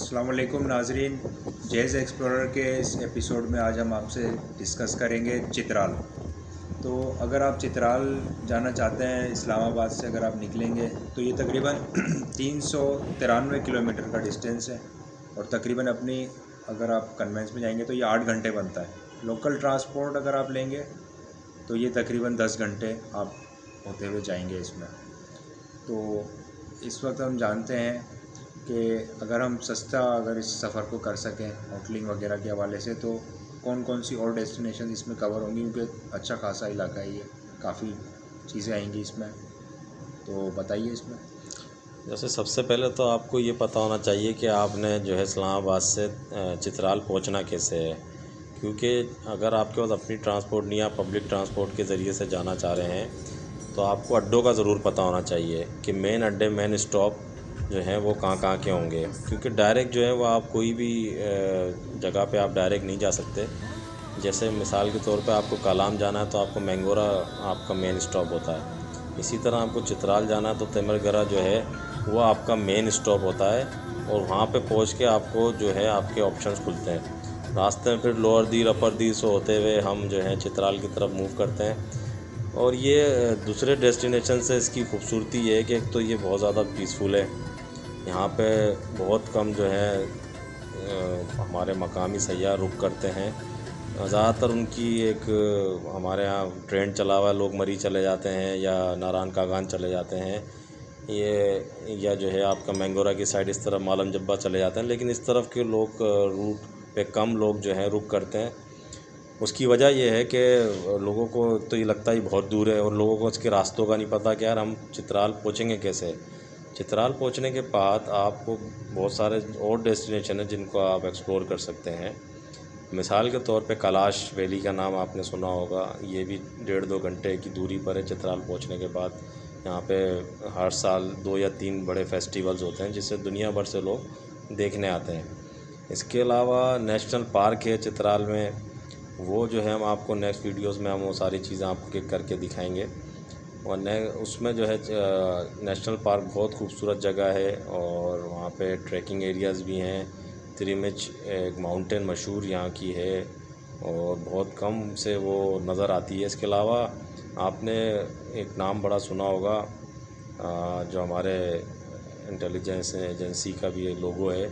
अस्सलाम वालेकुम नाजरीन, जैज़ एक्सप्लोरर के इस एपिसोड में आज हम आपसे डिस्कस करेंगे चित्राल। तो अगर आप चित्राल जाना चाहते हैं, इस्लामाबाद से अगर आप निकलेंगे तो ये तकरीबन 393 किलोमीटर का डिस्टेंस है और तकरीबन अपनी अगर आप कन्वेंस में जाएंगे तो ये 8 घंटे बनता है। लोकल ट्रांसपोर्ट अगर आप लेंगे तो ये तकरीबन 10 घंटे आप होते हुए जाएंगे इसमें। तो इस वक्त हम जानते हैं कि अगर हम सस्ता अगर इस सफ़र को कर सकें होटलिंग वगैरह के हवाले से, तो कौन कौन सी और डेस्टिनेशन इसमें कवर होंगी, क्योंकि अच्छा खासा इलाका है ये, काफ़ी चीज़ें आएंगी इसमें। तो बताइए इसमें। जैसे सबसे पहले तो आपको ये पता होना चाहिए कि आपने जो है इस्लामाबाद से चित्राल पहुंचना कैसे है, क्योंकि अगर आपके पास अपनी ट्रांसपोर्ट नहीं, आप पब्लिक ट्रांसपोर्ट के ज़रिए से जाना चाह रहे हैं तो आपको अड्डों का ज़रूर पता होना चाहिए कि मेन अड्डे, मेन स्टॉप जो हैं वो कहाँ के होंगे, क्योंकि डायरेक्ट जो है वो आप कोई भी जगह पे आप डायरेक्ट नहीं जा सकते। जैसे मिसाल के तौर पे आपको कालाम जाना है तो आपको मैंगोरा आपका मेन स्टॉप होता है। इसी तरह आपको चित्राल जाना है तो तिमरगरा जो है वो आपका मेन स्टॉप होता है और वहाँ पे पहुँच के आपको जो है आपके ऑप्शंस खुलते हैं। रास्ते में फिर लोअर दीर, अपर दीर से होते हुए हम जो है चित्राल की तरफ मूव करते हैं। और ये दूसरे डेस्टिनेशन से इसकी खूबसूरती ये है कि एक तो ये बहुत ज़्यादा पीसफुल है। यहाँ पे बहुत कम जो है हमारे मकामी सयाह रुक करते हैं। ज़्यादातर उनकी एक हमारे यहाँ ट्रेंड चला हुआ है, लोग मरी चले जाते हैं या नारायण कागान चले जाते हैं, ये या जो है आपका मैंगोरा की साइड इस तरफ मालम जब्बा चले जाते हैं, लेकिन इस तरफ के लोग रूट पे कम लोग जो हैं रुक करते हैं। उसकी वजह यह है कि लोगों को तो ये लगता ही बहुत दूर है और लोगों को इसके रास्तों का नहीं पता कि यार हम चित्राल पहुँचेंगे कैसे। चित्राल पहुँचने के बाद आपको बहुत सारे और डेस्टिनेशन हैं जिनको आप एक्सप्लोर कर सकते हैं। मिसाल के तौर पे कैलाश वैली का नाम आपने सुना होगा, ये भी 1.5-2 घंटे की दूरी पर है चित्राल पहुंचने के बाद। यहाँ पे हर साल 2 या 3 बड़े फेस्टिवल्स होते हैं जिससे दुनिया भर से लोग देखने आते हैं। इसके अलावा नेशनल पार्क है चित्राल में, वो जो है हम आपको नेक्स्ट वीडियोस में हम वो सारी चीज़ें आपको करके दिखाएंगे। और उसमें जो है नेशनल पार्क बहुत खूबसूरत जगह है और वहाँ पे ट्रैकिंग एरियाज़ भी हैं। त्रिमिच एक माउंटेन मशहूर यहाँ की है और बहुत कम से वो नज़र आती है। इसके अलावा आपने एक नाम बड़ा सुना होगा, जो हमारे इंटेलिजेंस एजेंसी का भी लोगो है,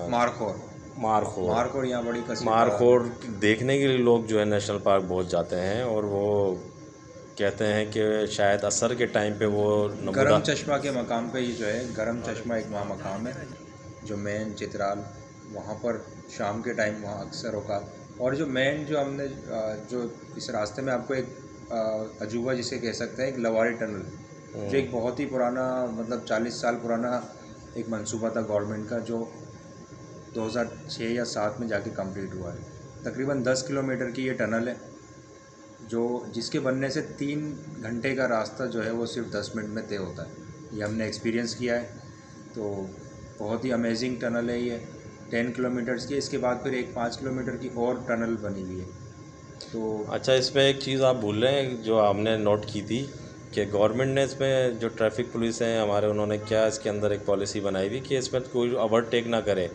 मारखोर। मारखोर। मारखोर यहाँ बड़ी कसीदा मारखोर देखने के लिए लोग जो है नेशनल पार्क पहुँच जाते हैं और वो कहते हैं कि शायद असर के टाइम पे वो नमूना गरम चश्मा के मकाम पे ही जो है, गरम चश्मा एक वहाँ मकाम है जो मेन चित्राल, वहाँ पर शाम के टाइम वहाँ अक्सर होगा। और जो मेन जो हमने जो इस रास्ते में आपको एक अजूबा जिसे कह सकते हैं, एक लवारी टनल, जो एक बहुत ही पुराना, मतलब 40 साल पुराना एक मंसूबा था गवर्नमेंट का, जो 2006 या 7 में जाके कंप्लीट हुआ है। तकरीबन 10 किलोमीटर की ये टनल है, जो जिसके बनने से 3 घंटे का रास्ता जो है वो सिर्फ 10 मिनट में तय होता है। ये हमने एक्सपीरियंस किया है। तो बहुत ही अमेजिंग टनल है ये, 10 किलोमीटर्स की। इसके बाद फिर एक 5 किलोमीटर की और टनल बनी हुई है। तो अच्छा, इसमें एक चीज़ आप भूल रहे हैं जो हमने नोट की थी कि गवर्नमेंट ने इसमें जो ट्रैफिक पुलिस है हमारे, उन्होंने क्या इसके अंदर एक पॉलिसी बनाई हुई कि इसमें कोई ओवरटेक ना करे।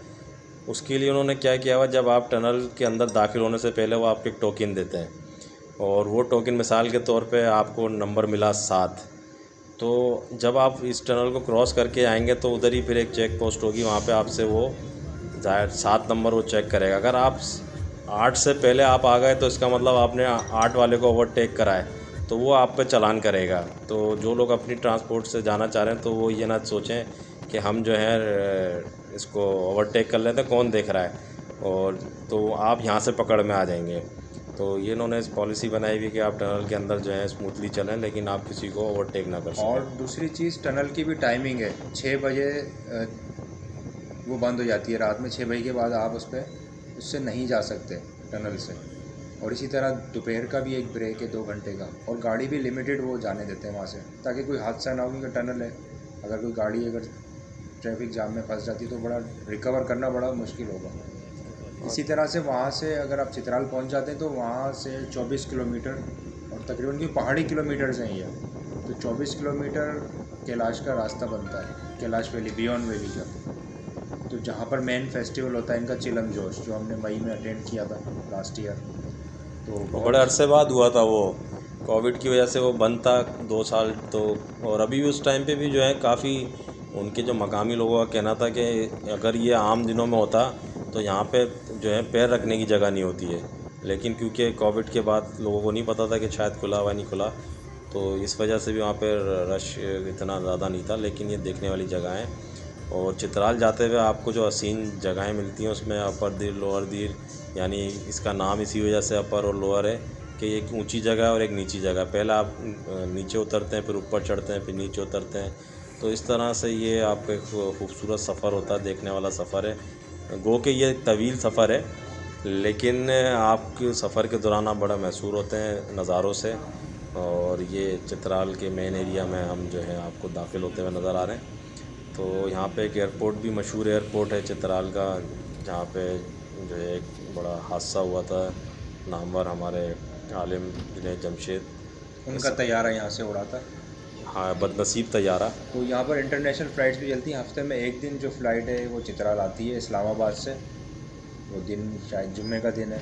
उसके लिए उन्होंने क्या किया हुआ, जब आप टनल के अंदर दाखिल होने से पहले वो आपको एक टोकन देते हैं और वो टोकन मिसाल के तौर पे आपको नंबर मिला 7। तो जब आप इस टनल को क्रॉस करके आएंगे तो उधर ही फिर एक चेक पोस्ट होगी, वहाँ पे आपसे वो 7 नंबर वो चेक करेगा। अगर आप 8 से पहले आप आ गए तो इसका मतलब आपने 8 वाले को ओवरटेक करा है, तो वो आप पे चालान करेगा। तो जो लोग अपनी ट्रांसपोर्ट से जाना चाह रहे हैं तो वो ये ना सोचें कि हम जो है इसको ओवरटेक कर लेते हैं, कौन देख रहा है, और तो आप यहाँ से पकड़ में आ जाएंगे। तो ये इन्होंने इस पॉलिसी बनाई हुई कि आप टनल के अंदर जो है स्मूथली चलें, लेकिन आप किसी को ओवरटेक ना कर और सकें। दूसरी चीज़, टनल की भी टाइमिंग है। 6 बजे वो बंद हो जाती है रात में। 6 बजे के बाद आप उससे नहीं जा सकते टनल से। और इसी तरह दोपहर का भी एक ब्रेक है 2 घंटे का, और गाड़ी भी लिमिटेड वो जाने देते हैं वहाँ से, ताकि कोई हादसा ना हो, क्योंकि टनल है। अगर कोई गाड़ी अगर ट्रैफिक जाम में फंस जाती है तो बड़ा रिकवर करना बड़ा मुश्किल होगा। इसी तरह से वहाँ से अगर आप चित्राल पहुँच जाते हैं तो वहाँ से 24 किलोमीटर, और तकरीबन की पहाड़ी किलोमीटर्स हैं ये, तो 24 किलोमीटर कैलाश का रास्ता बनता है, कैलाश वैली, बियॉन्ड वैली का। तो जहाँ पर मेन फेस्टिवल होता है इनका चिलम जोश, जो हमने मई में अटेंड किया था लास्ट ईयर, तो वो बहुत बड़े अरसे बाद हुआ था वो, कोविड की वजह से वो बंद था 2 साल तो। और अभी भी उस टाइम पे भी जो है काफ़ी उनके जो मकामी लोगों का कहना था कि अगर ये आम दिनों में होता तो यहाँ पे जो है पैर रखने की जगह नहीं होती है, लेकिन क्योंकि कोविड के बाद लोगों को नहीं पता था कि शायद खुला हुआ नहीं खुला, तो इस वजह से भी वहाँ पर रश इतना ज़्यादा नहीं था। लेकिन ये देखने वाली जगह है। और चित्राल जाते हुए आपको जो हसीन जगहें मिलती हैं उसमें अपर दीर लोअर दीर, यानी इसका नाम इसी वजह से अपर और लोअर है कि एक ऊंची जगह और एक नीची जगह। पहले आप नीचे उतरते हैं, फिर ऊपर चढ़ते हैं, फिर नीचे उतरते हैं। तो इस तरह से ये आपका एक खूबसूरत सफ़र होता है, देखने वाला सफ़र है। गो के ये तवील सफ़र है, लेकिन आपके सफ़र के दौरान आप बड़ा मैसूर होते हैं नज़ारों से। और ये चित्राल के मेन एरिया में हम जो है आपको दाखिल होते हुए नज़र आ रहे हैं। तो यहाँ पे एक एयरपोर्ट भी, मशहूर एयरपोर्ट है चित्राल का, जहाँ पे जो है एक बड़ा हादसा हुआ था, नामवर हमारे आलिम जुनैद जमशेद उनका इस, तैयारा यहाँ से उड़ा था। हाँ, बदनसीब तैयारा। तो यहाँ पर इंटरनेशनल फ़्लाइट्स भी चलती हैं, हफ्ते में एक दिन जो फ़्लाइट है वो चित्राल आती है इस्लामाबाद से। वो दिन शायद जुम्मे का दिन है,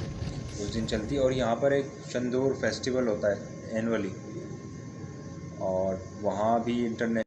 उस दिन चलती है। और यहाँ पर एक चंदूर फेस्टिवल होता है एनुअली, और वहाँ भी इंटरनेशनल